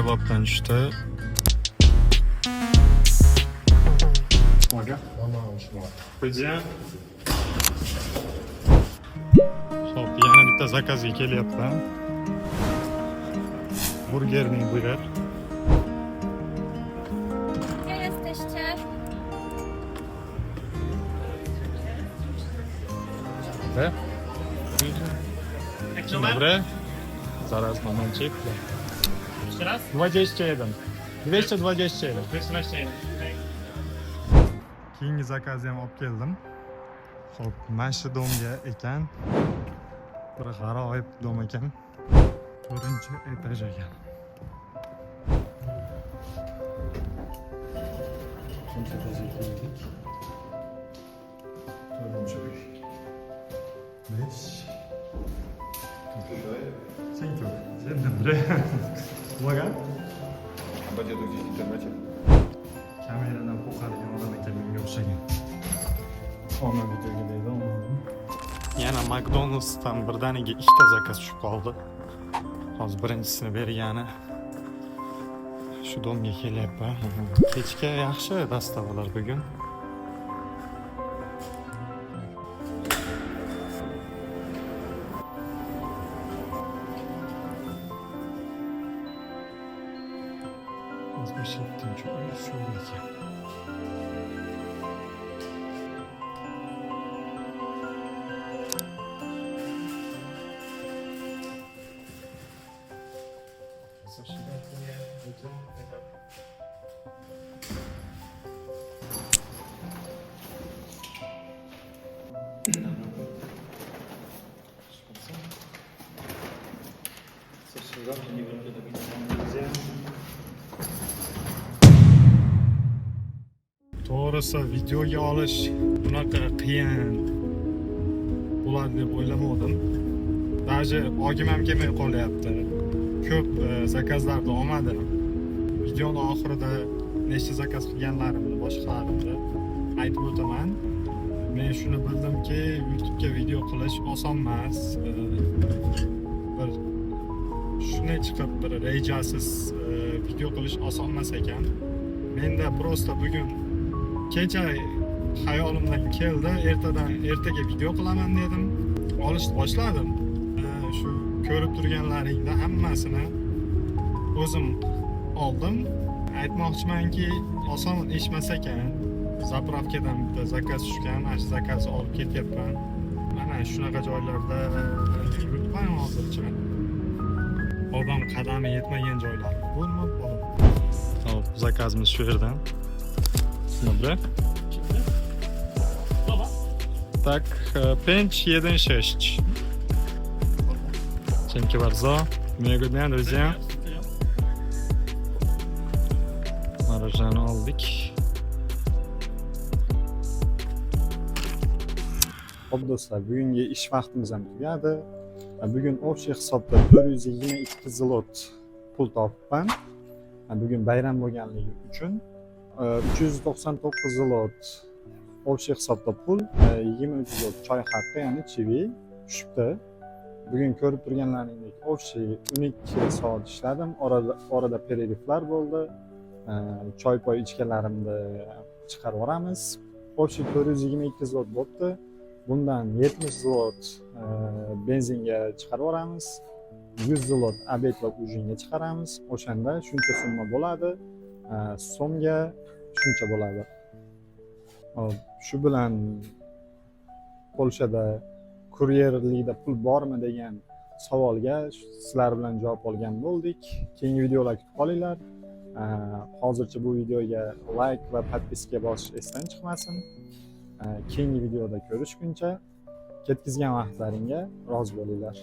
kebabdan tushdi. Aga. Xo'ja. Xo'p, yana bitta zakazga kelyapman. Burgerning biri. Gdzie jesteście? Dzień dobry. Zaraz momencik. Jeszcze raz? 21. 221. 221. Keyingi zakazni ham olib keldim. Xo'p, mana shu domga ekan. Bir g'aroyib dom ekan. 4-etaj ekan. Sen tur. Sen dobry. Uwaga. Będzie to gdzieś w internecie. Kameradan qo'rqadigan odam ekan menga o'xshagan. Ona videoga deydi, olmadim. Yana McDonald'sdan birdaniga ikkita zakaz tushib qoldi. Hozir birinchisini bergani shu domga kelyapman. Kechga yaxshi dastavalar bugun. Hozir shu ekan. To'g'risi videoga olish bunaqa qiyin bo'ladi deb o'ylamadim. Даже ogim ham kelmay qolyapti. Ko'p zakazlarni olmadim. Videoning oxirida nechta zakaz qilganlarimni, boshqalarimni aytib o'taman. Men shuni bildimki, YouTube'ga video qilish oson emas. Bir shunday chiqib bir rejasiz video qilish oson emas ekan. Menda prosta bugun kecha hayolimdan keldi, ertaga video qilaman dedim. Olishni boshladim. Shu ko'rib turganlaringda hammasini o'zim oldim. Aytmoqchimanki, oson ish emas ekan. Zapravkadan bitta zakaz tushgan, mana shu zakazni olib ketyapman. Mana shunaqa joylarda yuribman hozircha. Odam qadami yetmagan joylar. Bo'lmab qoldi. Hop, zakazimiz shu yerdan. Добре. Так, 5-1-6. Dzięki bardzo. Miłego dnia, друзья. Marajani oldik. Hop do'stlar, bugungi ish vaqtimiz ham tugadi. Bugun общий hisobda 422 zlot pul topibman. Bugun bayram bo'lganligi uchun 399 zlot общий hisobda pul, 23 zlot choy haqqi, ya'ni chivi tushibdi. Bugun ko'rib turganlaringdek общий 12 soat ishladim. Orada pererivlar bo'ldi. Choy-poy ichganlarimni chiqarib yuboramiz. Общий 422 zlot bo'libdi. Bundan 70 zlot benzinga chiqarib yuboramiz. 100 zlot obed va ujinga chiqaramiz. O'shanda shuncha summa bo'ladi. So'mga shuncha bo'ladi. Shu bilan Polshada kuryerlikda pul bormi degan savolga sizlar bilan javob olgan bo'ldik. Keyingi videolar kutib qolinglar. Hozircha bu videoga like va podpiska bosish esdan chiqmasin. Keyingi videoda ko'rishguncha ketkizgan vaqtlaringga rozi bo'linglar.